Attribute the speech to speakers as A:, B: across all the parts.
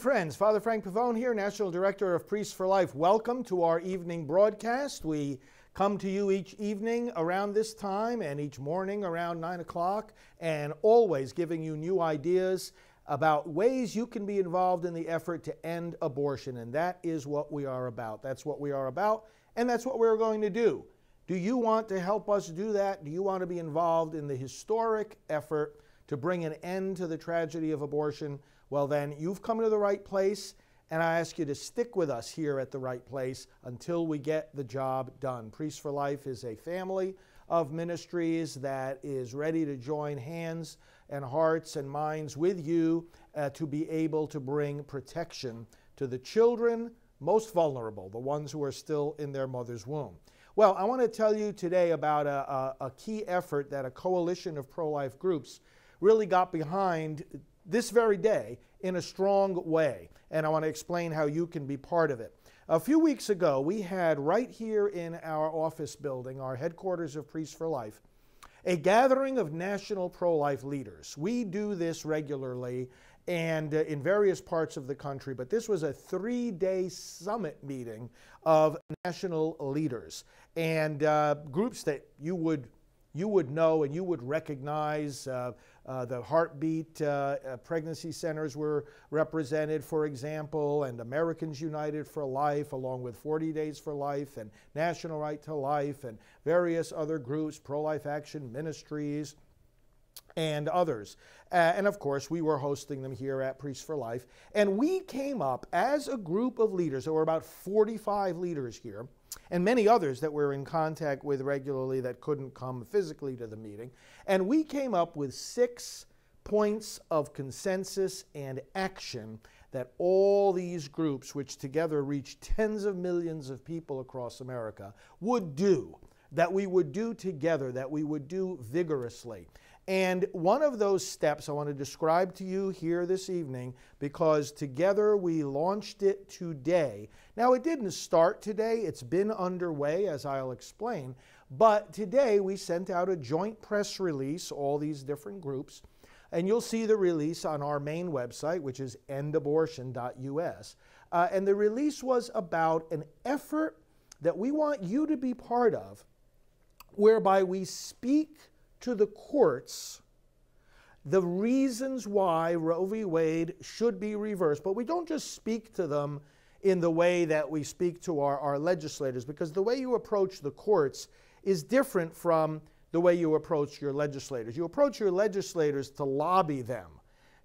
A: friends, Father Frank Pavone here, National Director of Priests for Life. Welcome to our evening broadcast. We come to you each evening around this time and each morning around 9 o'clock, and always giving you new ideas about ways you can be involved in the effort to end abortion. And that is what we are about. That's what we are about, and that's what we're going to do. Do you want to help us do that? Do you want to be involved in the historic effort to bring an end to the tragedy of abortion? Well, then, you've come to the right place, and I ask you to stick with us here at the right place until we get the job done. Priests for Life is a family of ministries that is ready to join hands and hearts and minds with you to be able to bring protection to the children most vulnerable, the ones who are still in their mother's womb. Well, I want to tell you today about a key effort that a coalition of pro-life groups really got behind this very day in a strong way, and I want to explain how you can be part of it. A few weeks ago, we had right here in our office building, our headquarters of Priests for Life, a gathering of national pro-life leaders. We do this regularly and in various parts of the country, but this was a 3-day summit meeting of national leaders and groups that you would know and you would recognize. The Heartbeat pregnancy centers were represented, for example, and Americans United for Life, along with 40 Days for Life and National Right to Life and various other groups, Pro-Life Action Ministries, and others. And of course, we were hosting them here at Priests for Life. And we came up as a group of leaders. There were about 45 leaders here, and many others that we're in contact with regularly that couldn't come physically to the meeting. And we came up with 6 points of consensus and action that all these groups, which together reach tens of millions of people across America, would do, that we would do together, that we would do vigorously. And one of those steps I want to describe to you here this evening, because together we launched it today. Now, it didn't start today. It's been underway, as I'll explain. But today we sent out a joint press release, all these different groups. And you'll see the release on our main website, which is endabortion.us. And the release was about an effort that we want you to be part of, whereby we speak to the courts the reasons why Roe v. Wade should be reversed. But we don't just speak to them in the way that we speak to our legislators, because the way you approach the courts is different from the way you approach your legislators. You approach your legislators to lobby them,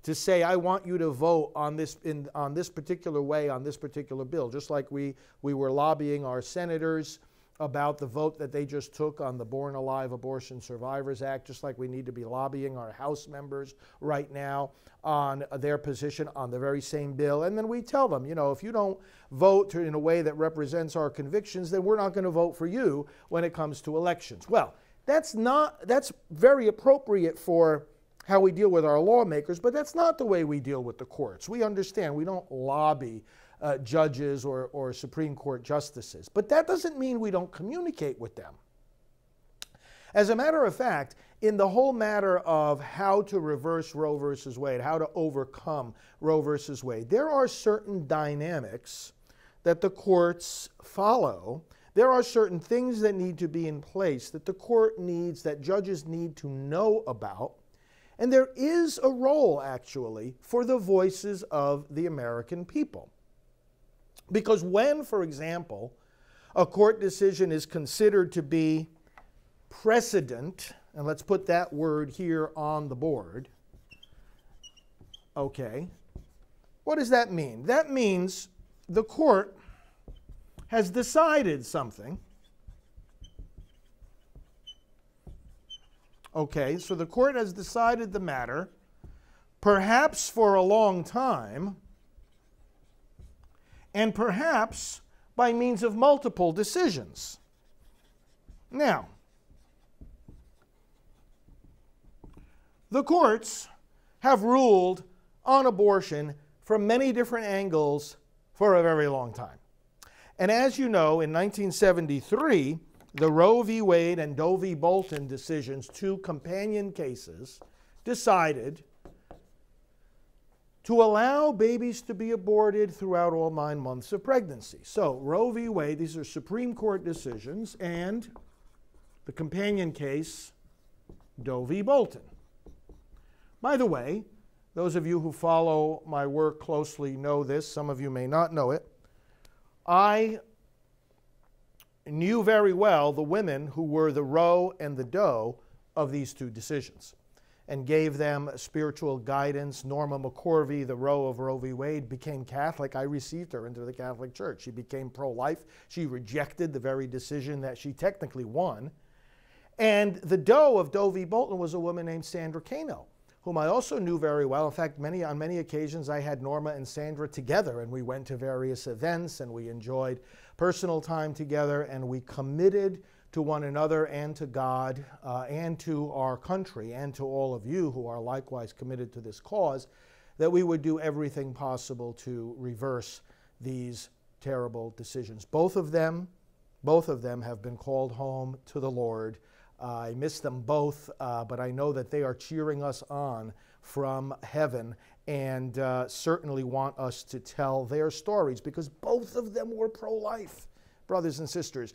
A: to say, I want you to vote on this on this particular way, on this particular bill, just like we were lobbying our senators about the vote that they just took on the Born Alive Abortion Survivors Act, just like we need to be lobbying our House members right now on their position on the very same bill. And then we tell them, you know, if you don't vote in a way that represents our convictions, then we're not going to vote for you when it comes to elections. Well, that's very appropriate for how we deal with our lawmakers, but that's not the way we deal with the courts. We understand we don't lobby judges or Supreme Court justices. But that doesn't mean we don't communicate with them. As a matter of fact, in the whole matter of how to reverse Roe versus Wade, how to overcome Roe versus Wade, there are certain dynamics that the courts follow. There are certain things that need to be in place that the court needs, that judges need to know about. And there is a role, actually, for the voices of the American people. Because when, for example, a court decision is considered to be precedent, and let's put that word here on the board, okay, what does that mean? That means the court has decided something. Okay, so the court has decided the matter, perhaps for a long time, and perhaps by means of multiple decisions. Now, the courts have ruled on abortion from many different angles for a very long time. And as you know, in 1973, the Roe v. Wade and Doe v. Bolton decisions, 2 companion cases, decided to allow babies to be aborted throughout all 9 months of pregnancy. So Roe v. Wade, these are Supreme Court decisions, and the companion case, Doe v. Bolton. By the way, those of you who follow my work closely know this. Some of you may not know it. I knew very well the women who were the Roe and the Doe of these 2 decisions and gave them spiritual guidance. Norma McCorvey, the Roe of Roe v. Wade, became Catholic. I received her into the Catholic Church. She became pro-life. She rejected the very decision that she technically won. And the Doe of Doe v. Bolton was a woman named Sandra Cano, whom I also knew very well. In fact, on many occasions I had Norma and Sandra together, and we went to various events, and we enjoyed personal time together, and we committed to one another and to God and to our country and to all of you who are likewise committed to this cause, that we would do everything possible to reverse these terrible decisions. Both of them have been called home to the Lord. I miss them both, but I know that they are cheering us on from heaven and certainly want us to tell their stories, because both of them were pro-life, brothers and sisters.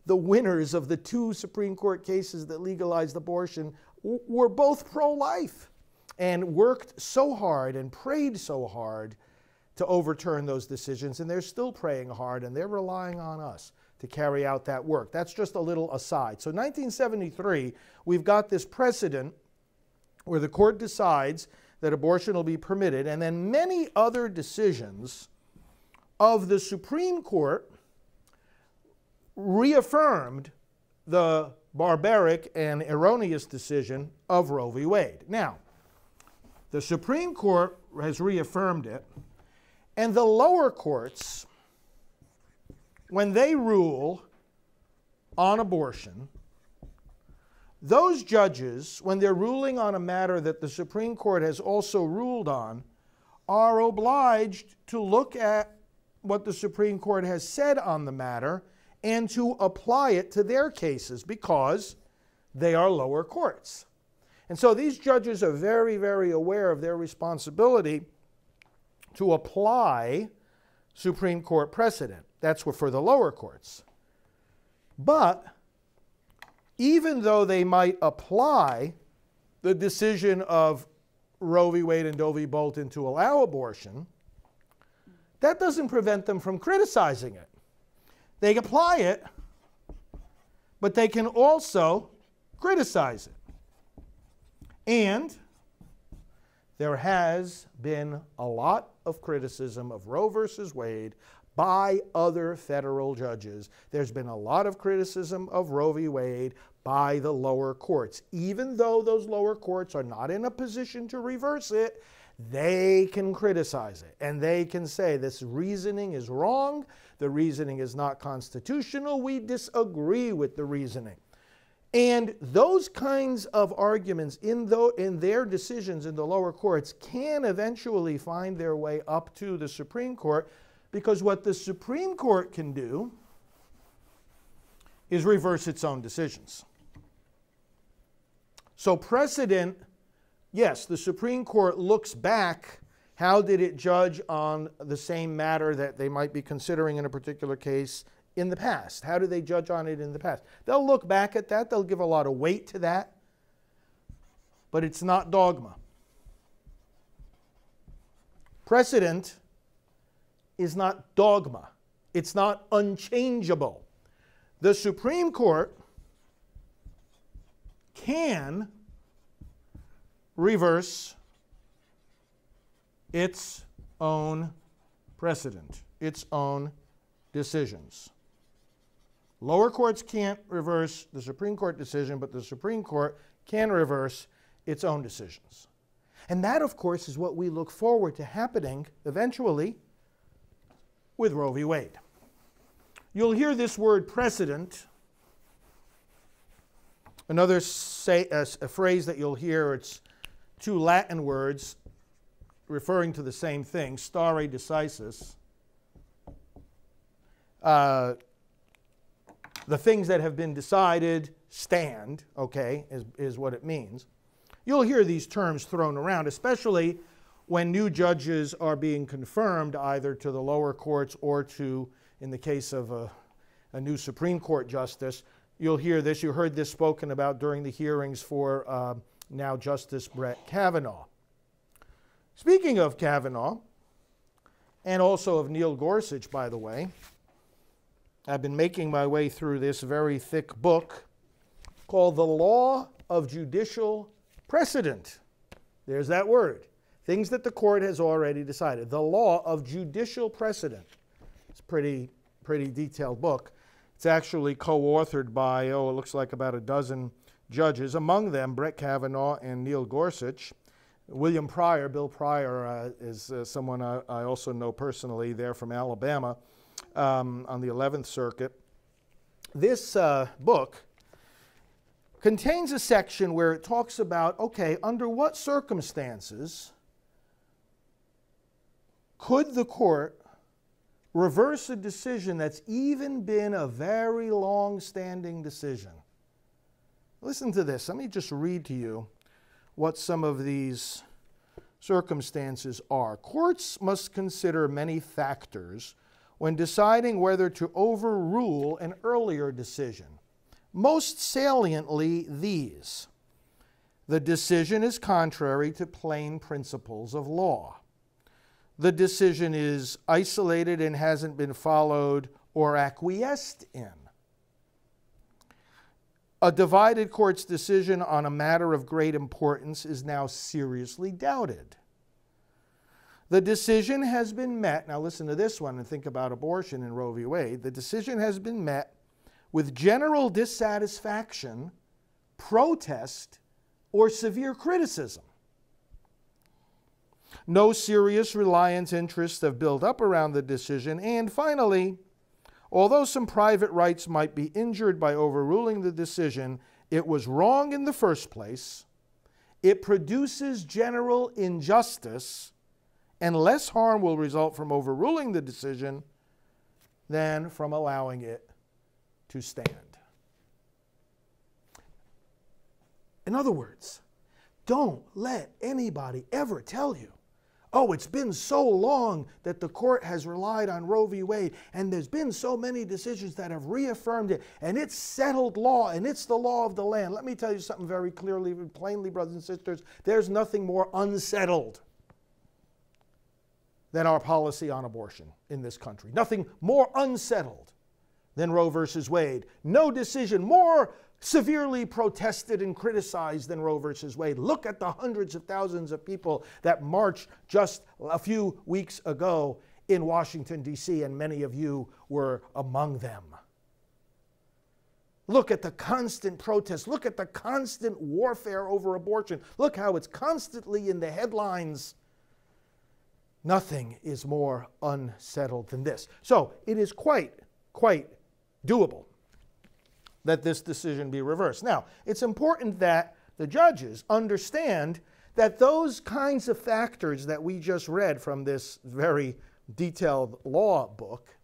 A: The winners of the 2 Supreme Court cases that legalized abortion were both pro-life and worked so hard and prayed so hard to overturn those decisions, and they're still praying hard, and they're relying on us to carry out that work. That's just a little aside. So 1973, we've got this precedent where the court decides that abortion will be permitted, and then many other decisions of the Supreme Court reaffirmed the barbaric and erroneous decision of Roe v. Wade. Now, the Supreme Court has reaffirmed it, and the lower courts, when they rule on abortion, those judges, when they're ruling on a matter that the Supreme Court has also ruled on, are obliged to look at what the Supreme Court has said on the matter and to apply it to their cases, because they are lower courts. And so these judges are very, very aware of their responsibility to apply Supreme Court precedent. That's for the lower courts. But even though they might apply the decision of Roe v. Wade and Doe v. Bolton to allow abortion, that doesn't prevent them from criticizing it. They apply it, but they can also criticize it. And there has been a lot of criticism of Roe versus Wade by other federal judges. There's been a lot of criticism of Roe v. Wade by the lower courts. Even though those lower courts are not in a position to reverse it, they can criticize it. And they can say, this reasoning is wrong, the reasoning is not constitutional, we disagree with the reasoning. And those kinds of arguments in their decisions in the lower courts can eventually find their way up to the Supreme Court, because what the Supreme Court can do is reverse its own decisions. So precedent, yes, the Supreme Court looks back. How did it judge on the same matter that they might be considering in a particular case in the past? How do they judge on it in the past? They'll look back at that. They'll give a lot of weight to that. But it's not dogma. Precedent is not dogma. It's not unchangeable. The Supreme Court can reverse its own precedent, its own decisions. Lower courts can't reverse the Supreme Court decision, but the Supreme Court can reverse its own decisions. And that, of course, is what we look forward to happening eventually with Roe v. Wade. You'll hear this word precedent. Another a phrase that you'll hear, it's 2 Latin words referring to the same thing, stare decisis. The things that have been decided stand, okay, is what it means. You'll hear these terms thrown around, especially when new judges are being confirmed either to the lower courts or to, in the case of a new Supreme Court justice, you'll hear this. You heard this spoken about during the hearings for now Justice Brett Kavanaugh. Speaking of Kavanaugh, and also of Neil Gorsuch, by the way, I've been making my way through this very thick book called The Law of Judicial Precedent. There's that word. Things that the court has already decided. The Law of Judicial Precedent. It's a pretty detailed book. It's actually co-authored by, it looks like about a dozen judges, among them Brett Kavanaugh and Neil Gorsuch. William Pryor, Bill Pryor, is someone I also know personally there from Alabama on the 11th Circuit. This book contains a section where it talks about, okay, under what circumstances could the court reverse a decision that's even been a very long-standing decision? Listen to this. Let me just read to you what some of these circumstances are. Courts must consider many factors when deciding whether to overrule an earlier decision. Most saliently, these. The decision is contrary to plain principles of law. The decision is isolated and hasn't been followed or acquiesced in. A divided court's decision on a matter of great importance is now seriously doubted. The decision has been met, now listen to this one and think about abortion in Roe v. Wade. The decision has been met with general dissatisfaction, protest, or severe criticism. No serious reliance interests have built up around the decision. And finally, although some private rights might be injured by overruling the decision, it was wrong in the first place. It produces general injustice, and less harm will result from overruling the decision than from allowing it to stand. In other words, don't let anybody ever tell you, oh, it's been so long that the court has relied on Roe v. Wade, and there's been so many decisions that have reaffirmed it, and it's settled law, and it's the law of the land. Let me tell you something very clearly and plainly, brothers and sisters. There's nothing more unsettled than our policy on abortion in this country. Nothing more unsettled than Roe versus Wade. No decision more severely protested and criticized than Roe versus Wade. Look at the hundreds of thousands of people that marched just a few weeks ago in Washington, D.C., and many of you were among them. Look at the constant protests. Look at the constant warfare over abortion. Look how it's constantly in the headlines. Nothing is more unsettled than this. So it is quite doable that this decision be reversed. Now, it's important that the judges understand that those kinds of factors that we just read from this very detailed law book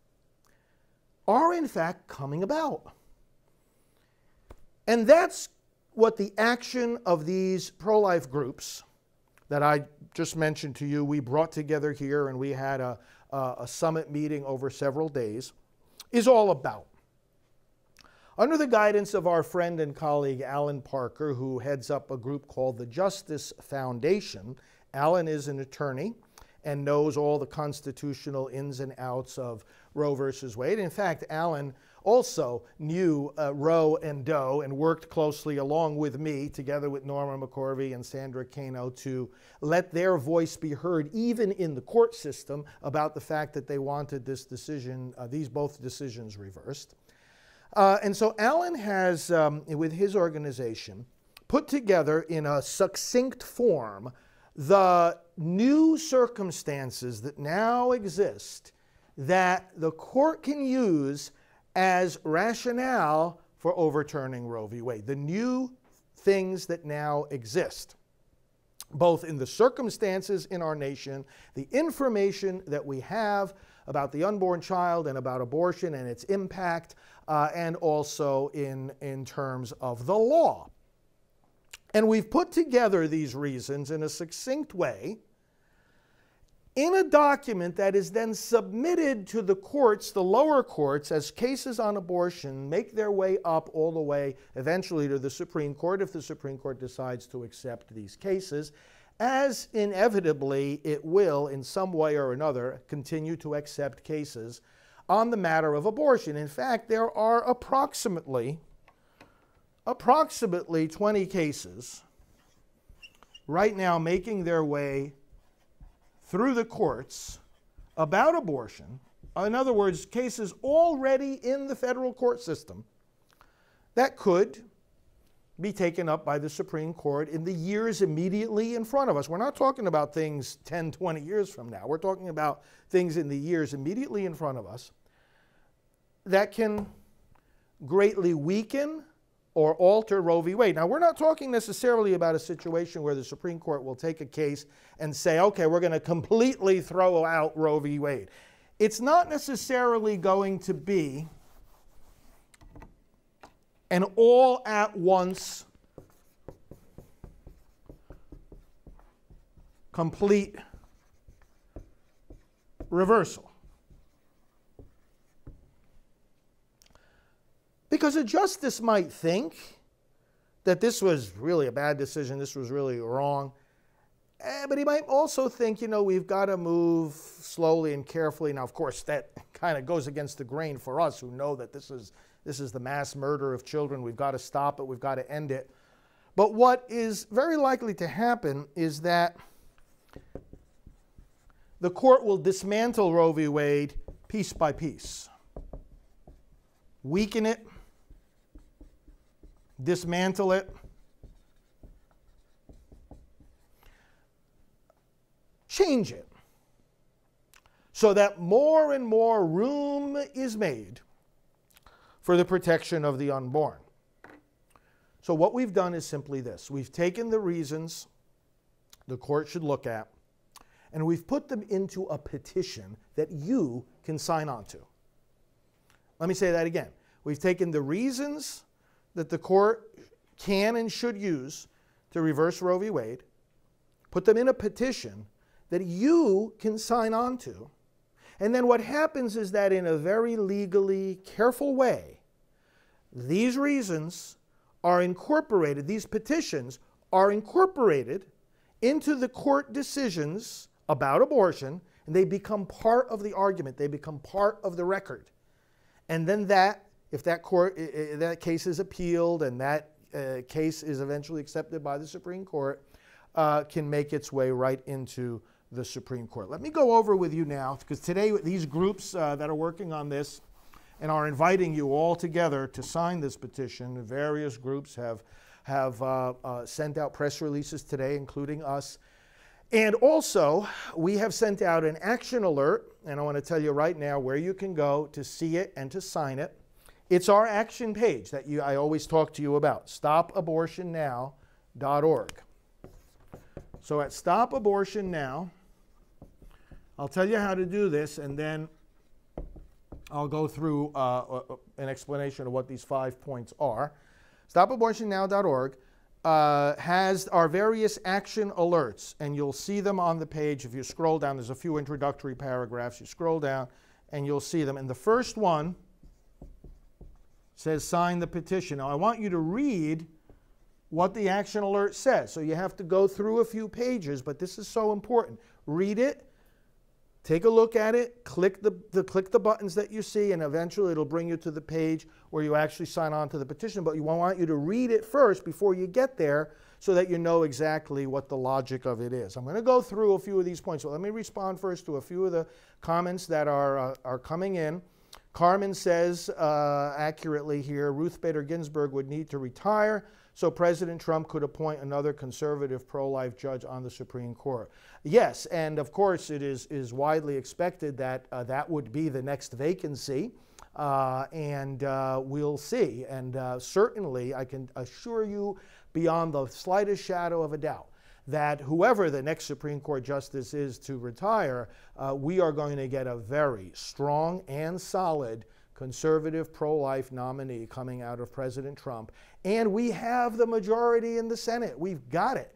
A: are in fact coming about. And that's what the action of these pro-life groups that I just mentioned to you, we brought together here and we had a summit meeting over several days, is all about. Under the guidance of our friend and colleague Alan Parker, who heads up a group called the Justice Foundation, Alan is an attorney and knows all the constitutional ins and outs of Roe versus Wade. In fact, Alan also knew Roe and Doe and worked closely along with me, together with Norma McCorvey and Sandra Cano, to let their voice be heard even in the court system about the fact that they wanted this decision, both decisions reversed. And so Alan has, with his organization, put together in a succinct form the new circumstances that now exist that the court can use as rationale for overturning Roe v. Wade. The new things that now exist, both in the circumstances in our nation, the information that we have about the unborn child and about abortion and its impact, and also in terms of the law. And we've put together these reasons in a succinct way in a document that is then submitted to the courts, the lower courts, as cases on abortion make their way up all the way eventually to the Supreme Court if the Supreme Court decides to accept these cases, as inevitably it will in some way or another continue to accept cases on the matter of abortion. In fact, there are approximately 20 cases right now making their way through the courts about abortion. In other words, cases already in the federal court system that could be taken up by the Supreme Court in the years immediately in front of us. We're not talking about things 10, 20 years from now. We're talking about things in the years immediately in front of us that can greatly weaken or alter Roe v. Wade. Now, we're not talking necessarily about a situation where the Supreme Court will take a case and say, okay, we're going to completely throw out Roe v. Wade. It's not necessarily going to be an all-at-once complete reversal. Because a justice might think that this was really a bad decision, this was really wrong, but he might also think, we've got to move slowly and carefully. Now, of course, that kind of goes against the grain for us who know that this is the mass murder of children. We've got to stop it. We've got to end it. But what is very likely to happen is that the court will dismantle Roe v. Wade piece by piece, weaken it, dismantle it, change it, so that more and more room is made for the protection of the unborn. So what we've done is simply this. We've taken the reasons the court should look at, and we've put them into a petition that you can sign on to. Let me say that again. We've taken the reasons that the court can and should use to reverse Roe v. Wade, put them in a petition that you can sign on to, and then what happens is that in a very legally careful way, these reasons are incorporated, these petitions are incorporated into the court decisions about abortion, and they become part of the argument, they become part of the record. And then if that case is appealed and that case is eventually accepted by the Supreme Court, can make its way right into the Supreme Court. Let me go over with you now, because today these groups that are working on this and are inviting you all together to sign this petition, various groups have sent out press releases today, including us. And also, we have sent out an action alert, and I want to tell you right now where you can go to see it and to sign it. It's our action page that I always talk to you about, stopabortionnow.org. So at Stop Abortion Now, I'll tell you how to do this, and then I'll go through an explanation of what these 5 points are. StopAbortionNow.org has our various action alerts, and you'll see them on the page. If you scroll down, there's a few introductory paragraphs. You scroll down, and you'll see them. And the first one says sign the petition. Now, I want you to read what the action alert says. So you have to go through a few pages, but this is so important. Read it, take a look at it, click the buttons that you see, and eventually it'll bring you to the page where you actually sign on to the petition. But we want you to read it first before you get there so that you know exactly what the logic of it is. I'm going to go through a few of these points. So let me respond first to a few of the comments that are coming in. Carmen says accurately here, Ruth Bader Ginsburg would need to retire so President Trump could appoint another conservative pro-life judge on the Supreme Court. Yes, and of course it is widely expected that that would be the next vacancy, and we'll see. And certainly I can assure you beyond the slightest shadow of a doubt that whoever the next Supreme Court justice is to retire, we are going to get a very strong and solid conservative pro-life nominee coming out of President Trump. And we have the majority in the Senate. We've got it.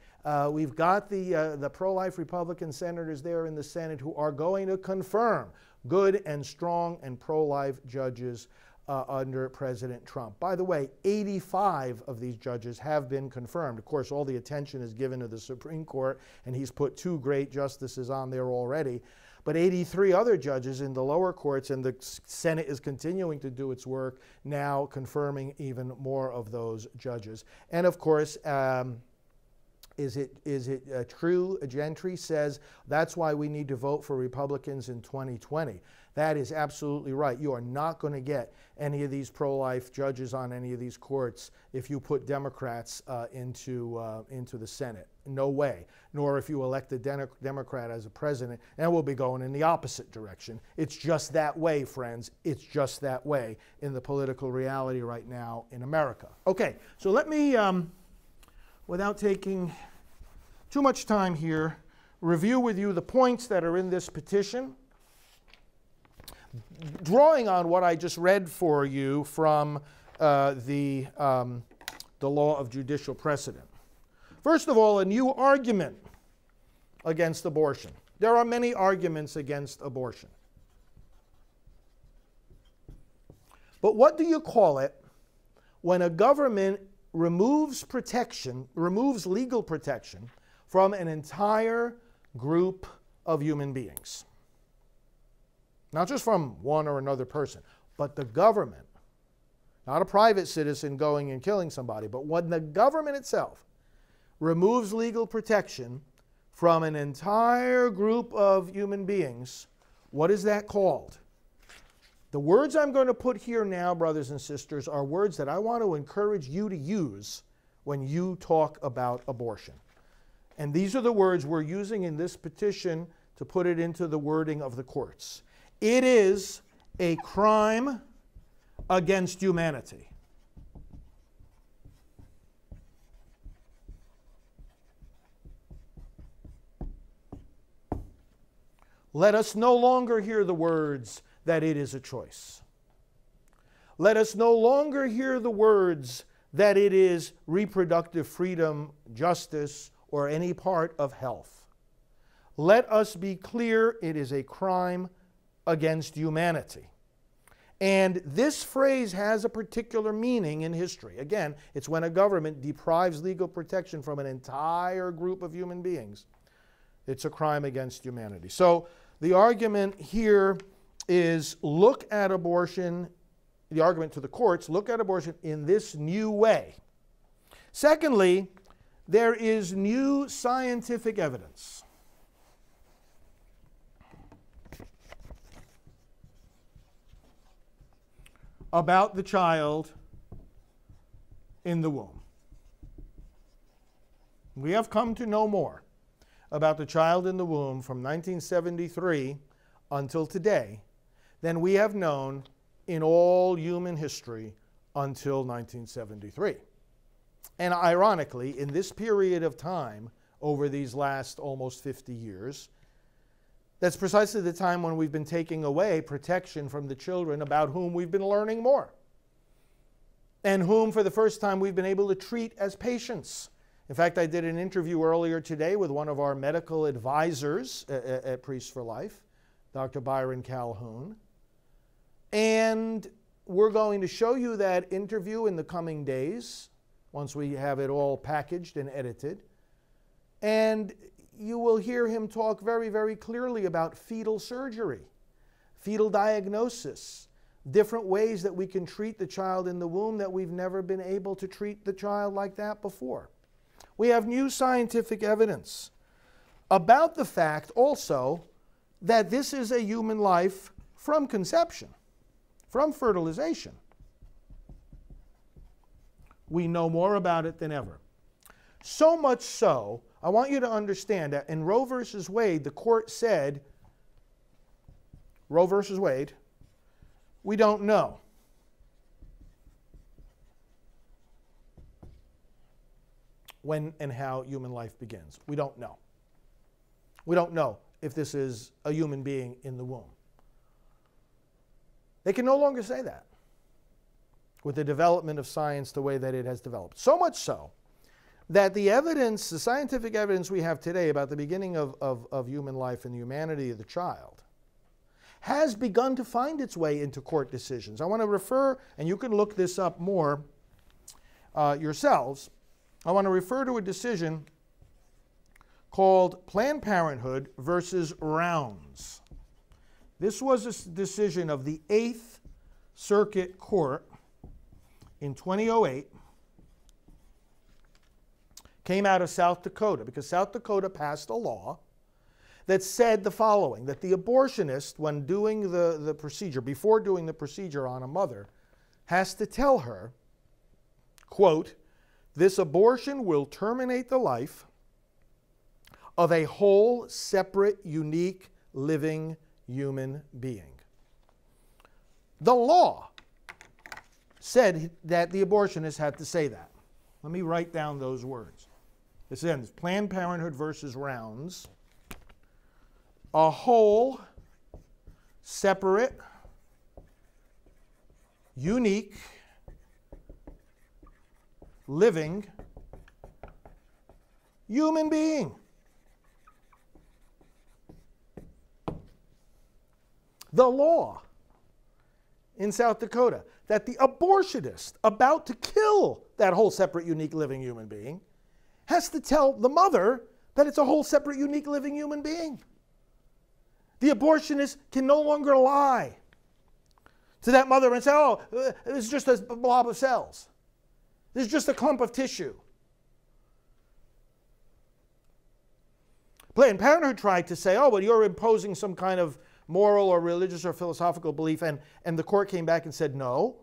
A: We've got the pro-life Republican senators there in the Senate who are going to confirm good and strong and pro-life judges under President Trump. By the way, 85 of these judges have been confirmed. Of course, all the attention is given to the Supreme Court, and he's put 2 great justices on there already. But 83 other judges in the lower courts, and the Senate is continuing to do its work, now confirming even more of those judges. And of course, is it true? Gentry says that's why we need to vote for Republicans in 2020. That is absolutely right. You are not going to get any of these pro-life judges on any of these courts if you put Democrats into the Senate. No way. Nor if you elect a Democrat as a president, and we'll be going in the opposite direction. It's just that way, friends. It's just that way in the political reality right now in America. Okay, so let me, without taking too much time here, review with you the points that are in this petition, drawing on what I just read for you from the law of judicial precedent. First of all, a new argument against abortion. There are many arguments against abortion. But what do you call it when a government removes protection, removes legal protection from an entire group of human beings? Not just from one or another person, but the government. Not a private citizen going and killing somebody, but when the government itself removes legal protection from an entire group of human beings, what is that called? The words I'm going to put here now, brothers and sisters, are words that I want to encourage you to use when you talk about abortion. And these are the words we're using in this petition to put it into the wording of the courts. It is a crime against humanity. Let us no longer hear the words that it is a choice. Let us no longer hear the words that it is reproductive freedom, justice, or any part of health. Let us be clear, it is a crime against humanity. And this phrase has a particular meaning in history. Again, it's when a government deprives legal protection from an entire group of human beings. It's a crime against humanity. So the argument here is look at abortion, the argument to the courts, look at abortion in this new way. Secondly, there is new scientific evidence about the child in the womb. We have come to know more about the child in the womb from 1973 until today than we have known in all human history until 1973. And ironically, in this period of time, over these last almost 50 years, that's precisely the time when we've been taking away protection from the children about whom we've been learning more, and whom for the first time we've been able to treat as patients. In fact, I did an interview earlier today with one of our medical advisors at Priests for Life, Dr. Byron Calhoun. And we're going to show you that interview in the coming days, once we have it all packaged and edited. And you will hear him talk very, very clearly about fetal surgery, fetal diagnosis, different ways that we can treat the child in the womb that we've never been able to treat the child like that before. We have new scientific evidence about the fact also that this is a human life from conception, from fertilization. We know more about it than ever. So much so, I want you to understand that in Roe versus Wade, the court said, Roe versus Wade, we don't know. When and how human life begins. We don't know. We don't know if this is a human being in the womb. They can no longer say that with the development of science the way that it has developed. So much so that the evidence, the scientific evidence we have today about the beginning of human life and the humanity of the child has begun to find its way into court decisions. I want to refer, and you can look this up more yourselves, I want to refer to a decision called Planned Parenthood versus Rounds. This was a decision of the 8th Circuit Court in 2008. Came out of South Dakota, because South Dakota passed a law that said the following, that the abortionist, when doing the procedure, before doing the procedure on a mother, has to tell her, quote, "This abortion will terminate the life of a whole, separate, unique, living human being." The law said that the abortionist had to say that. Let me write down those words. This ends, Planned Parenthood versus Rounds. A whole, separate, unique, living human being. The law in South Dakota that the abortionist about to kill that whole separate, unique, living human being has to tell the mother that it's a whole separate, unique, living human being. The abortionist can no longer lie to that mother and say, "Oh, this is just a blob of cells. This is just a clump of tissue." Planned Parenthood tried to say, "Oh, but you're imposing some kind of moral or religious or philosophical belief," and the court came back and said, "No,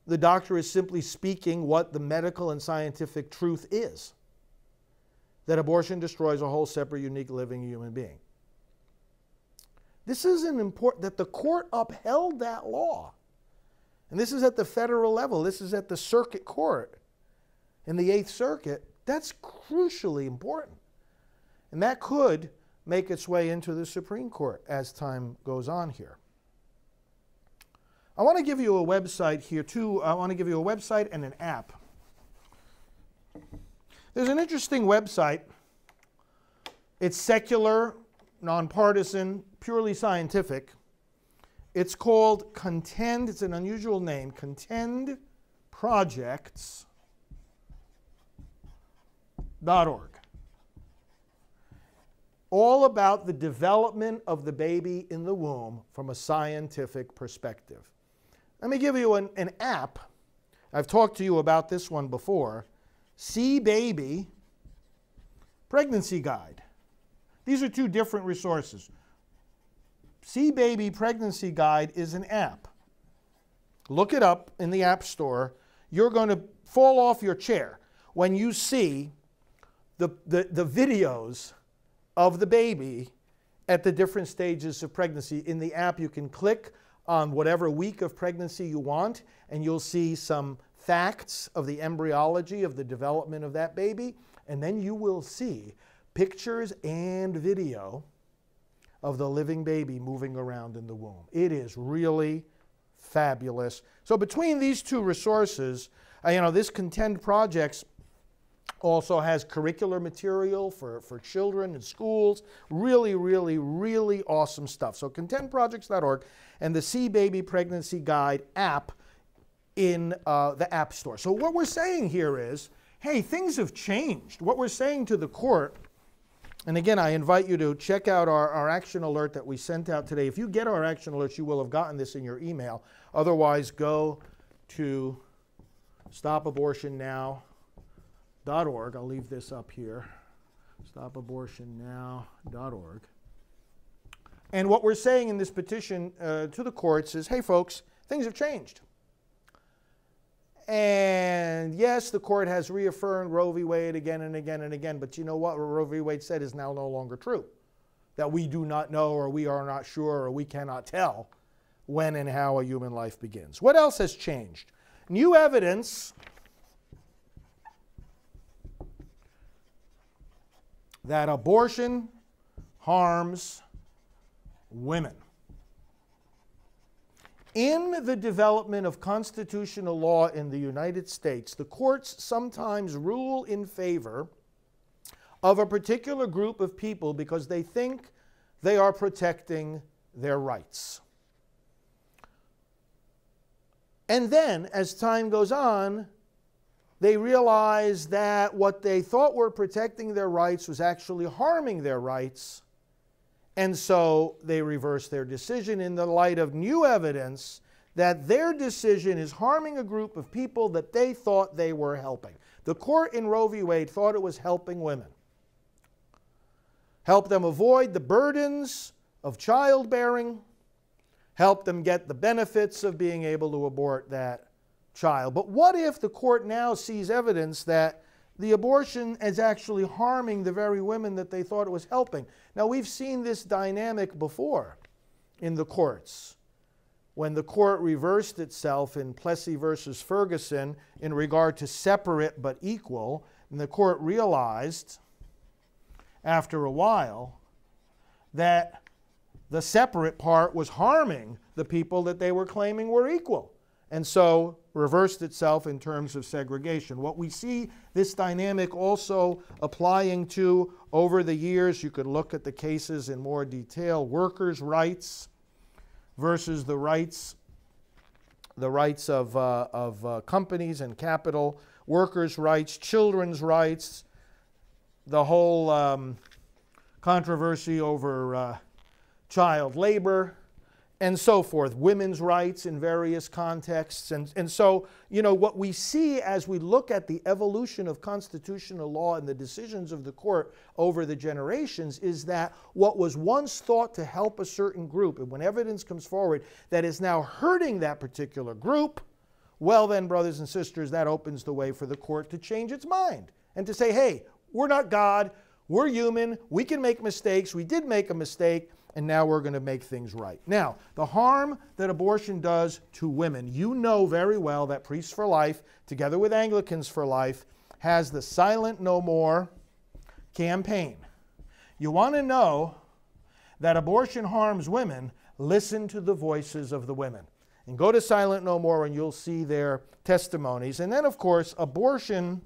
A: the doctor is simply speaking what the medical and scientific truth is, that abortion destroys a whole separate, unique, living human being." This is important, that the court upheld that law. And this is at the federal level. This is at the circuit court in the 8th Circuit. That's crucially important. And that could make its way into the Supreme Court as time goes on here. I want to give you a website here too. I want to give you a website and an app. There's an interesting website. It's secular, nonpartisan, purely scientific. It's called Contend, it's an unusual name, contendprojects.org. All about the development of the baby in the womb from a scientific perspective. Let me give you an app. I've talked to you about this one before. See Baby Pregnancy Guide. These are two different resources. See Baby Pregnancy Guide is an app. Look it up in the App Store. You're going to fall off your chair when you see the videos of the baby at the different stages of pregnancy. In the app, you can click on whatever week of pregnancy you want, and you'll see some facts of the embryology of the development of that baby, and then you will see pictures and video of the living baby moving around in the womb. It is really fabulous. So between these two resources, this Contend Projects also has curricular material for children in schools. Really, really, really awesome stuff. So contendprojects.org and the See Baby Pregnancy Guide app in the App Store. So what we're saying here is, hey, things have changed. What we're saying to the court, and again, I invite you to check out our action alert that we sent out today. If you get our action alerts, you will have gotten this in your email. Otherwise, go to stopabortionnow.org. I'll leave this up here, stopabortionnow.org. And what we're saying in this petition to the courts is, hey, folks, things have changed. And yes, the court has reaffirmed Roe v. Wade again and again and again, but you know what Roe v. Wade said is now no longer true. That we do not know, or we are not sure, or we cannot tell when and how a human life begins. What else has changed? New evidence that abortion harms women. In the development of constitutional law in the United States, the courts sometimes rule in favor of a particular group of people because they think they are protecting their rights. And then, as time goes on, they realize that what they thought were protecting their rights was actually harming their rights, and so they reverse their decision in the light of new evidence that their decision is harming a group of people that they thought they were helping. The court in Roe v. Wade thought it was helping women. Help them avoid the burdens of childbearing, help them get the benefits of being able to abort that child. But what if the court now sees evidence that the abortion is actually harming the very women that they thought it was helping? Now, we've seen this dynamic before in the courts. When the court reversed itself in Plessy versus Ferguson in regard to separate but equal, and the court realized after a while that the separate part was harming the people that they were claiming were equal, and so reversed itself in terms of segregation. What we see this dynamic also applying to over the years, you could look at the cases in more detail, workers' rights versus the rights of companies and capital, workers' rights, children's rights, the whole controversy over child labor, and so forth, women's rights in various contexts. And so, what we see as we look at the evolution of constitutional law and the decisions of the court over the generations is that what was once thought to help a certain group, and when evidence comes forward that is now hurting that particular group, well then, brothers and sisters, that opens the way for the court to change its mind and to say, hey, we're not God, we're human, we can make mistakes, we did make a mistake, and now we're going to make things right. Now, the harm that abortion does to women, you know very well that Priests for Life, together with Anglicans for Life, has the Silent No More campaign. You want to know that abortion harms women, listen to the voices of the women. And go to Silent No More and you'll see their testimonies. And then, of course, Abortion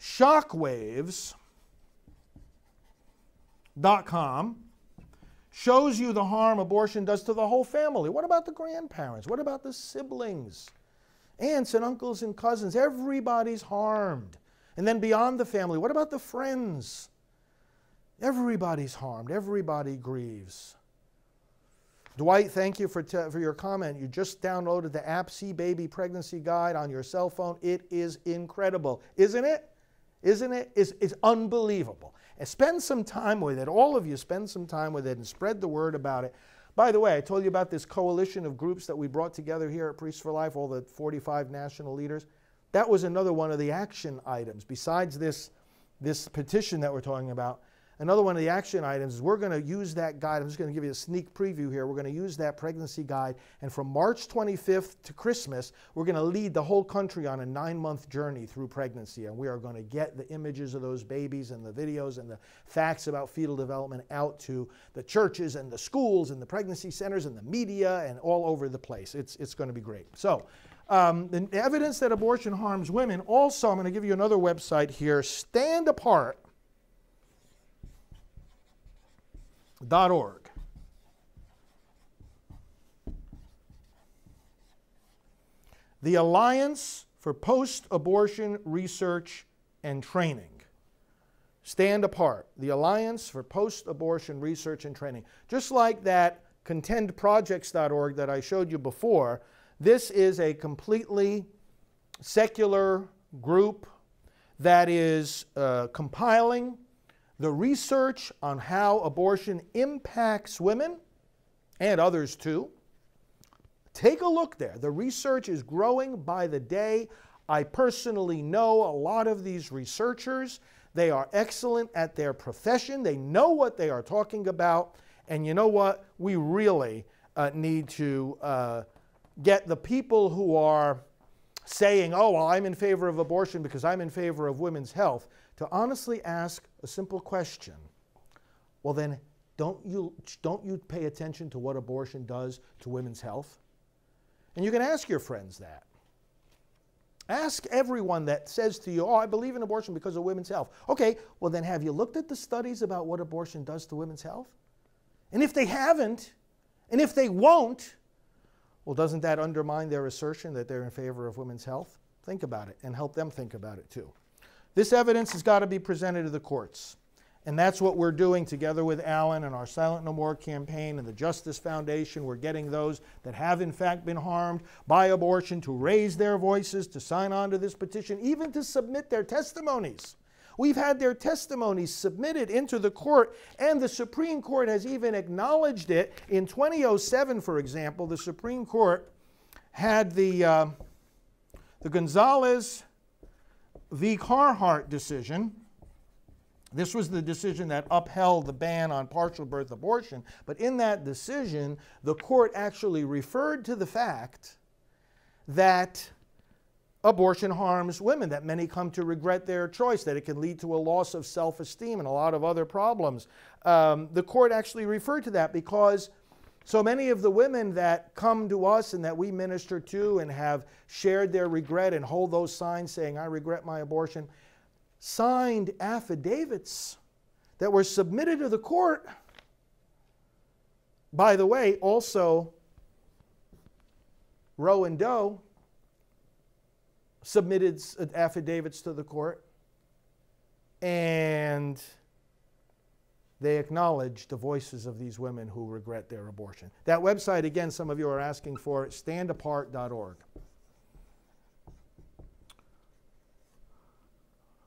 A: Shockwaves.com shows you the harm abortion does to the whole family. What about the grandparents? What about the siblings? Aunts and uncles and cousins. Everybody's harmed. And then beyond the family, what about the friends? Everybody's harmed. Everybody grieves. Dwight, thank you for your comment. You just downloaded the app, See Baby Pregnancy Guide, on your cell phone. It is incredible. Isn't it? Isn't it? It's unbelievable. And spend some time with it. All of you spend some time with it and spread the word about it. By the way, I told you about this coalition of groups that we brought together here at Priests for Life, all the 45 national leaders. That was another one of the action items. Besides this petition that we're talking about, another one of the action items is we're going to use that guide. I'm just going to give you a sneak preview here. We're going to use that pregnancy guide, and from March 25th to Christmas, we're going to lead the whole country on a 9-month journey through pregnancy, and we are going to get the images of those babies and the videos and the facts about fetal development out to the churches and the schools and the pregnancy centers and the media and all over the place. It's going to be great. So the evidence that abortion harms women, also I'm going to give you another website here, standapart.org. The Alliance for Post-Abortion Research and Training. Stand Apart, the Alliance for Post-Abortion Research and Training. Just like that contendprojects.org that I showed you before, this is a completely secular group that is compiling the research on how abortion impacts women and others too. Take a look there. The research is growing by the day. I personally know a lot of these researchers. They are excellent at their profession. They know what they are talking about. And you know what? We really need to get the people who are saying, oh, well, I'm in favor of abortion because I'm in favor of women's health, to honestly ask a simple question. Well, then, don't you pay attention to what abortion does to women's health? And you can ask your friends that. Ask everyone that says to you, oh, I believe in abortion because of women's health. Okay, well then have you looked at the studies about what abortion does to women's health? And if they haven't, and if they won't, well, doesn't that undermine their assertion that they're in favor of women's health? Think about it and help them think about it too. This evidence has got to be presented to the courts. And that's what we're doing together with Alan and our Silent No More campaign and the Justice Foundation. We're getting those that have in fact been harmed by abortion to raise their voices, to sign on to this petition, even to submit their testimonies. We've had their testimonies submitted into the court, and the Supreme Court has even acknowledged it. In 2007, for example, the Supreme Court had the Gonzalez v. Carhart decision. This was the decision that upheld the ban on partial birth abortion. But in that decision, the court actually referred to the fact that abortion harms women, that many come to regret their choice, that it can lead to a loss of self-esteem and a lot of other problems. The court actually referred to that because so many of the women that come to us and that we minister to and have shared their regret and hold those signs saying, I regret my abortion, signed affidavits that were submitted to the court. By the way, also, Roe and Doe submitted affidavits to the court, and they acknowledged the voices of these women who regret their abortion. That website, again, some of you are asking for it, standapart.org.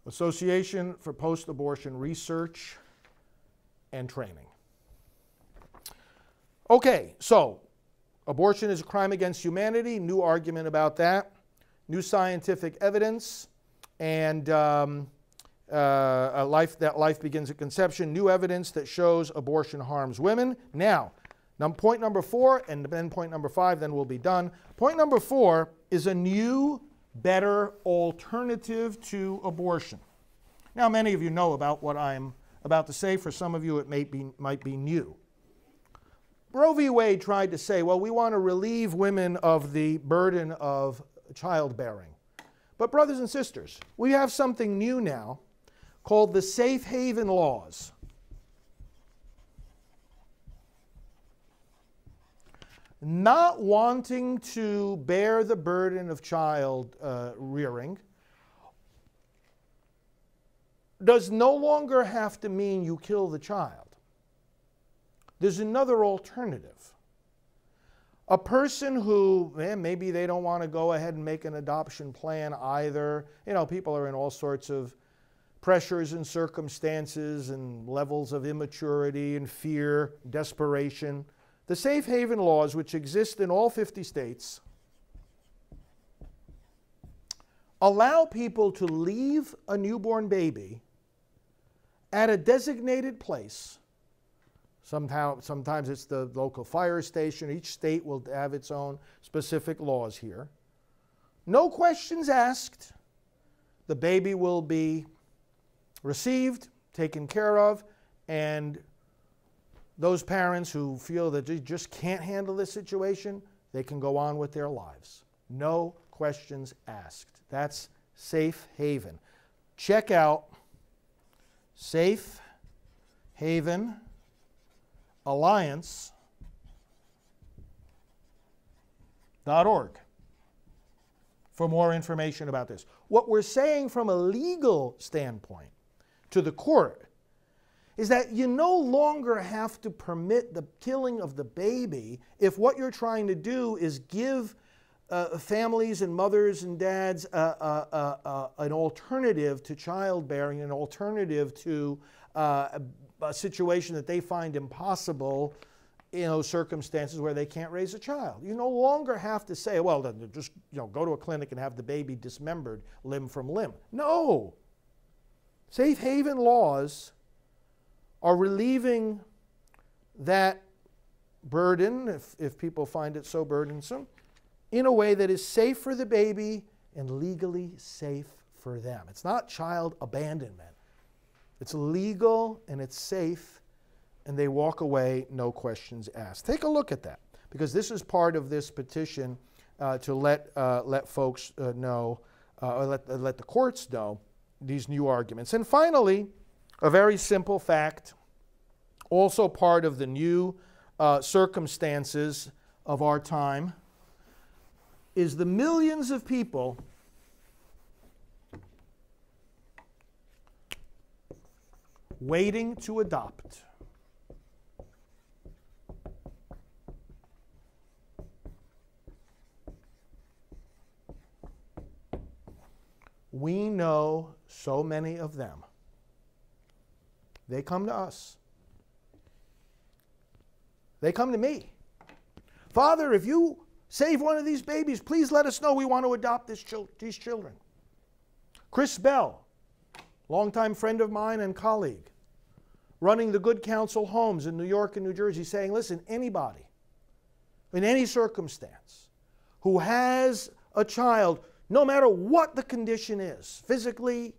A: Association for Post-Abortion Research and Training. Okay, so abortion is a crime against humanity. New argument about that. New scientific evidence. And life begins at conception. New evidence that shows abortion harms women. Now, point number 4, and then point number 5, then we'll be done. Point number 4 is a new, better alternative to abortion. Now, many of you know about what I'm about to say. For some of you, it might be new. Roe v. Wade tried to say, well, we want to relieve women of the burden of childbearing. But brothers and sisters, we have something new now called the Safe Haven Laws. Not wanting to bear the burden of child rearing does no longer have to mean you kill the child. There's another alternative. A person who, maybe they don't want to go ahead and make an adoption plan either. You know, people are in all sorts of pressures and circumstances and levels of immaturity and fear, desperation. The Safe Haven Laws, which exist in all 50 states, allow people to leave a newborn baby at a designated place. Sometimes it's the local fire station. Each state will have its own specific laws here. No questions asked. The baby will be received, taken care of, and those parents who feel that they just can't handle this situation, they can go on with their lives. No questions asked. That's Safe Haven. Check out Safe Haven Alliance.org for more information about this. What we're saying from a legal standpoint to the court is that you no longer have to permit the killing of the baby if what you're trying to do is give families and mothers and dads an alternative to childbearing, an alternative to a situation that they find impossible, circumstances where they can't raise a child. You no longer have to say, well, then just go to a clinic and have the baby dismembered limb from limb. No. Safe Haven laws are relieving that burden, if people find it so burdensome, in a way that is safe for the baby and legally safe for them. It's not child abandonment. It's legal and it's safe, and they walk away, no questions asked. Take a look at that, because this is part of this petition to let folks know, or let the courts know these new arguments. And finally, a very simple fact, also part of the new circumstances of our time, is the millions of people waiting to adopt. We know so many of them. They come to us. They come to me. Father, if you save one of these babies, please let us know. We want to adopt these children. Chris Bell, longtime friend of mine and colleague, running the Good Counsel Homes in New York and New Jersey, saying, listen, anybody, in any circumstance, who has a child, no matter what the condition is, physically,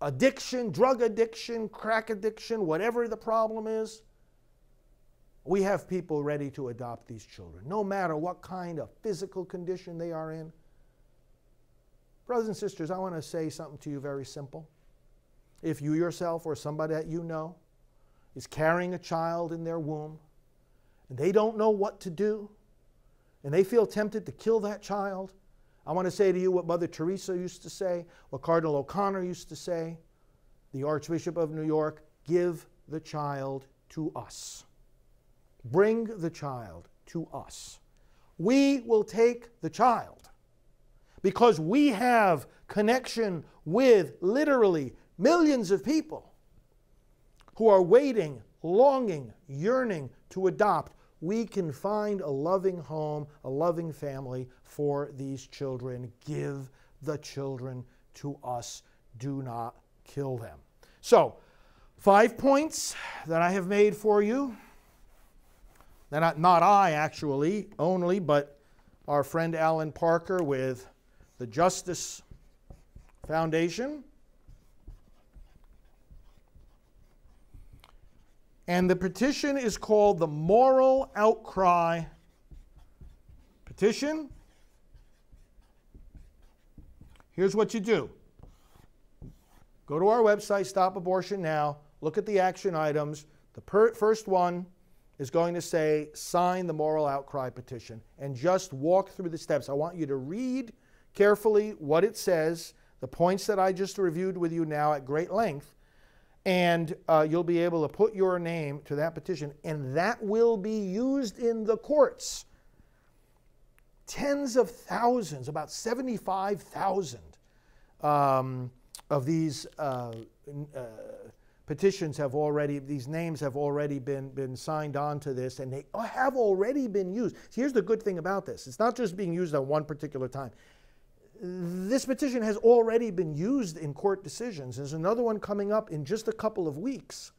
A: addiction, drug addiction, crack addiction, whatever the problem is, we have people ready to adopt these children, no matter what kind of physical condition they are in. Brothers and sisters, I want to say something to you very simple. If you yourself or somebody that you know is carrying a child in their womb, and they don't know what to do, and they feel tempted to kill that child, I want to say to you what Mother Teresa used to say, what Cardinal O'Connor used to say, the Archbishop of New York, give the child to us. Bring the child to us. We will take the child because we have connection with literally millions of people who are waiting, longing, yearning to adopt. We can find a loving home, a loving family for these children. Give the children to us. Do not kill them. So, 5 points that I have made for you. Not I, actually, only, but our friend Alan Parker with the Justice Foundation. And the petition is called the Moral Outcry Petition. Here's what you do. Go to our website, Stop Abortion Now, look at the action items. The first one is going to say, sign the Moral Outcry Petition, and just walk through the steps. I want you to read carefully what it says, the points that I just reviewed with you now at great length, and you'll be able to put your name to that petition, and that will be used in the courts. Tens of thousands, about 75,000 of these petitions have already, these names have already been signed on to this, and they have already been used. See, here's the good thing about this. It's not just being used at one particular time. This petition has already been used in court decisions. There's another one coming up in just a couple of weeks.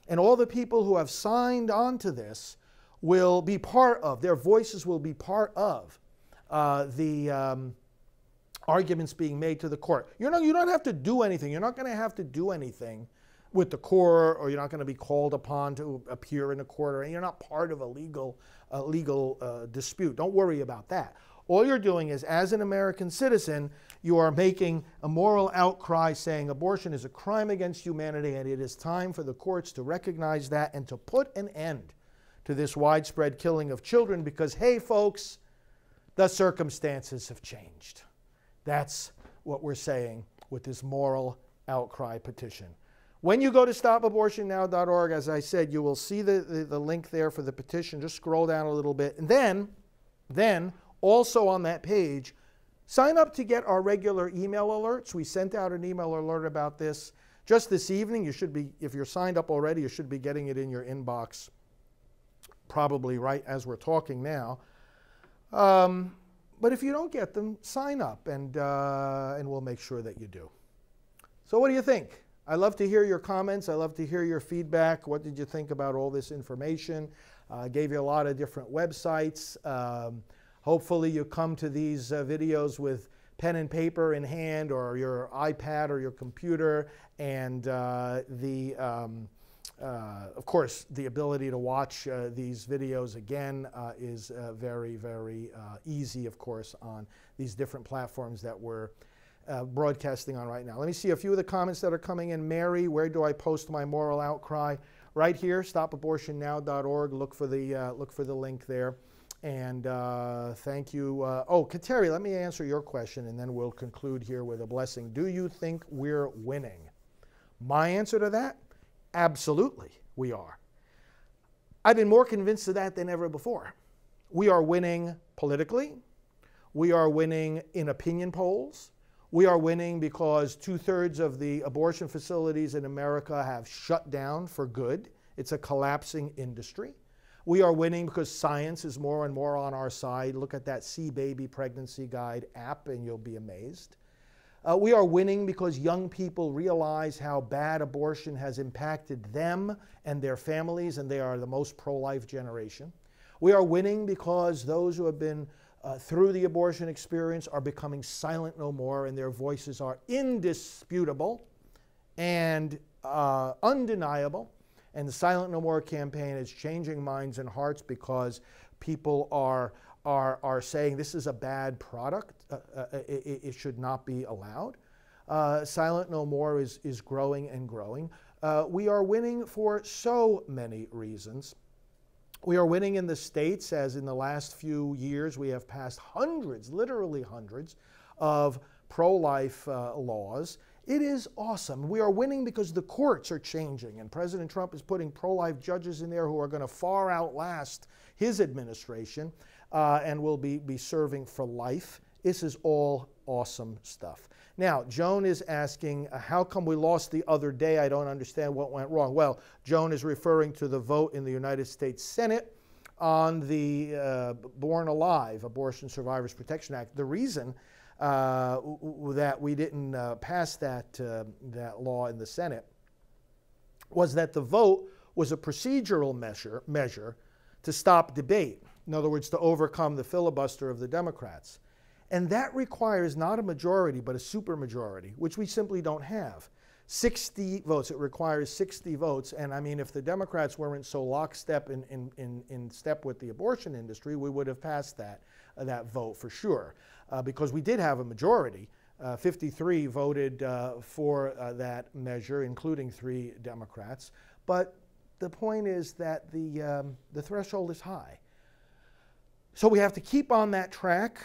A: And all the people who have signed on to this will be part of, their voices will be part of the arguments being made to the court. You don't have to do anything. You're not going to have to do anything with the court, or you're not going to be called upon to appear in a court, or you're not part of a legal dispute. Don't worry about that. All you're doing is, as an American citizen, you are making a moral outcry saying abortion is a crime against humanity, and it is time for the courts to recognize that and to put an end to this widespread killing of children because, hey, folks, the circumstances have changed. That's what we're saying with this moral outcry petition. When you go to stopabortionnow.org, as I said, you will see the link there for the petition. Just scroll down a little bit. And then also on that page, sign up to get our regular email alerts. We sent out an email alert about this just this evening. You should be, if you're signed up already, you should be getting it in your inbox probably right as we're talking now. But if you don't get them, sign up, and we'll make sure that you do. So what do you think? I love to hear your comments. I love to hear your feedback. What did you think about all this information? I gave you a lot of different websites. Hopefully you come to these videos with pen and paper in hand, or your iPad or your computer, and Of course, the ability to watch these videos again is very, very easy, of course, on these different platforms that we're broadcasting on right now. Let me see a few of the comments that are coming in. Mary, where do I post my moral outcry? Right here, stopabortionnow.org. Look for the link there. And thank you. Oh, Kateri, let me answer your question, and then we'll conclude here with a blessing. Do you think we're winning? My answer to that? Absolutely, we are. I've been more convinced of that than ever before. We are winning politically. We are winning in opinion polls. We are winning because 2/3 of the abortion facilities in America have shut down for good. It's a collapsing industry. We are winning because science is more and more on our side. Look at that See Baby Pregnancy Guide app and you'll be amazed. We are winning because young people realize how bad abortion has impacted them and their families, and they are the most pro-life generation. We are winning because those who have been through the abortion experience are becoming silent no more, and their voices are indisputable and undeniable. And the Silent No More campaign is changing minds and hearts because people are saying this is a bad product. It should not be allowed. Silent No More is growing and growing. We are winning for so many reasons. We are winning in the states, as in the last few years we have passed hundreds, literally hundreds, of pro-life laws. It is awesome. We are winning because the courts are changing, and President Trump is putting pro-life judges in there who are going to far outlast his administration and will be serving for life. This is all awesome stuff. Now, Joan is asking, how come we lost the other day? I don't understand what went wrong. Well, Joan is referring to the vote in the United States Senate on the Born Alive Abortion Survivors Protection Act. The reason that we didn't pass that law in the Senate was that the vote was a procedural measure to stop debate. In other words, to overcome the filibuster of the Democrats. And that requires not a majority, but a supermajority, which we simply don't have. 60 votes. It requires 60 votes. And I mean, if the Democrats weren't so lockstep in step with the abortion industry, we would have passed that vote for sure. Because we did have a majority. 53 voted for that measure, including 3 Democrats. But the point is that the threshold is high. So we have to keep on that track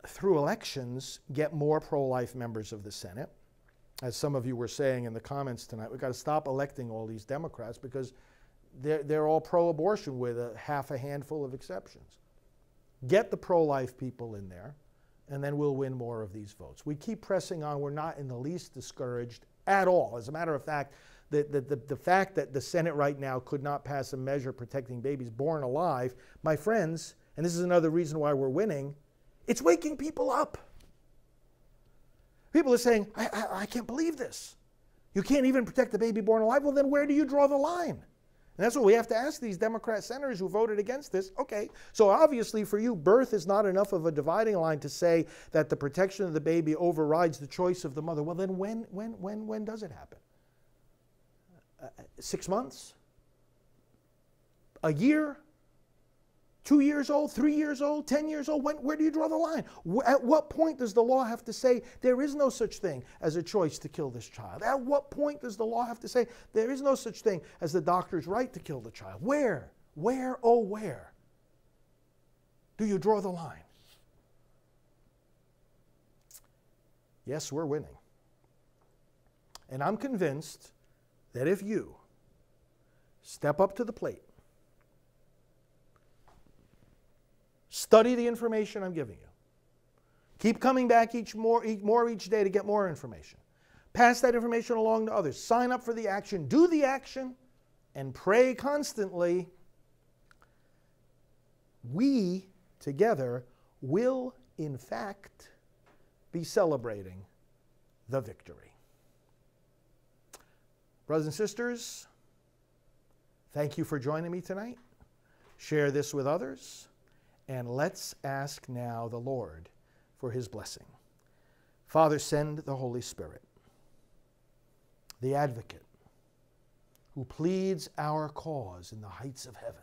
A: through elections, get more pro-life members of the Senate. As some of you were saying in the comments tonight, we've got to stop electing all these Democrats because they're all pro-abortion with half a handful of exceptions. Get the pro-life people in there, and then we'll win more of these votes. We keep pressing on. We're not in the least discouraged at all. As a matter of fact, the fact that the Senate right now could not pass a measure protecting babies born alive, my friends, and this is another reason why we're winning, it's waking people up. People are saying, I can't believe this. You can't even protect the baby born alive. Well, then where do you draw the line? And that's what we have to ask these Democrat senators who voted against this. Okay, so obviously for you, birth is not enough of a dividing line to say that the protection of the baby overrides the choice of the mother. Well, then when does it happen? 6 months? A year? 2 years old, 3 years old, 10 years old? Where do you draw the line? At what point does the law have to say there is no such thing as a choice to kill this child? At what point does the law have to say there is no such thing as the doctor's right to kill the child? Where do you draw the line? Yes, we're winning. And I'm convinced that if you step up to the plate, study the information I'm giving you. Keep coming back more each day to get more information. Pass that information along to others. Sign up for the action. Do the action and pray constantly. We together will, in fact, be celebrating the victory. Brothers and sisters, thank you for joining me tonight. Share this with others. And let's ask now the Lord for his blessing. Father, send the Holy Spirit, the advocate, who pleads our cause in the heights of heaven.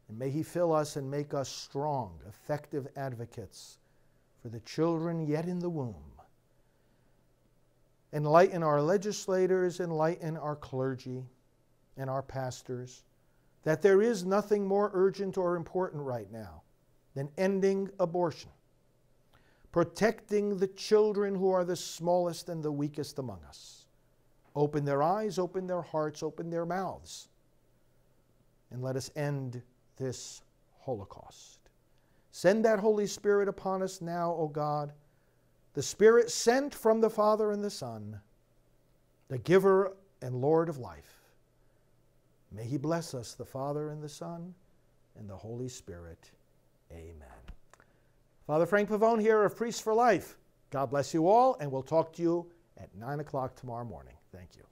A: And may he fill us and make us strong, effective advocates for the children yet in the womb. Enlighten our legislators, enlighten our clergy and our pastors, that there is nothing more urgent or important right now than ending abortion, protecting the children who are the smallest and the weakest among us. Open their eyes, open their hearts, open their mouths, and let us end this Holocaust. Send that Holy Spirit upon us now, O God, the Spirit sent from the Father and the Son, the giver and Lord of life. May he bless us, the Father and the Son and the Holy Spirit. Amen. Father Frank Pavone here of Priests for Life. God bless you all, and we'll talk to you at 9 o'clock tomorrow morning. Thank you.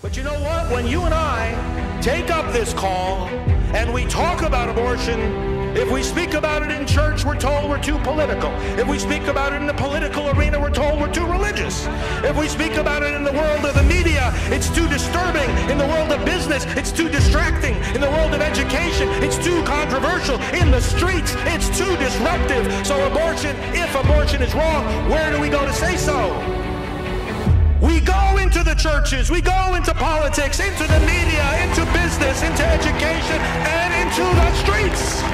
B: But you know what? When you and I take up this call and we talk about abortion, if we speak about it in church, we're told we're too political. If we speak about it in the political arena, we're told we're too religious. If we speak about it in the world of the media, it's too disturbing. In the world of business, it's too distracting. In the world of education, it's too controversial. In the streets, it's too disruptive. So abortion, if abortion is wrong, where do we go to say so? We go into the churches, we go into politics, into the media, into business, into education, and into the streets.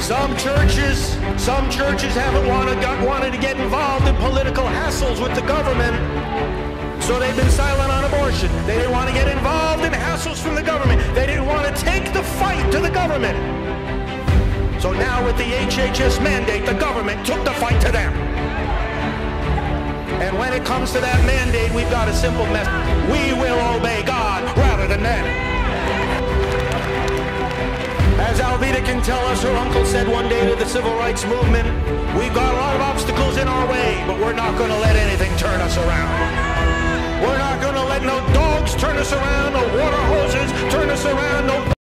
B: Some churches haven't wanted to get involved in political hassles with the government, so they've been silent on abortion. They didn't want to get involved in hassles from the government. They didn't want to take the fight to the government. So now with the HHS mandate, the government took the fight to them. And when it comes to that mandate, we've got a simple message. We will obey God rather than men. As Alveda can tell us, her uncle said one day to the civil rights movement, we've got a lot of obstacles in our way, but we're not going to let anything turn us around. We're not going to let no dogs turn us around, no water hoses turn us around, no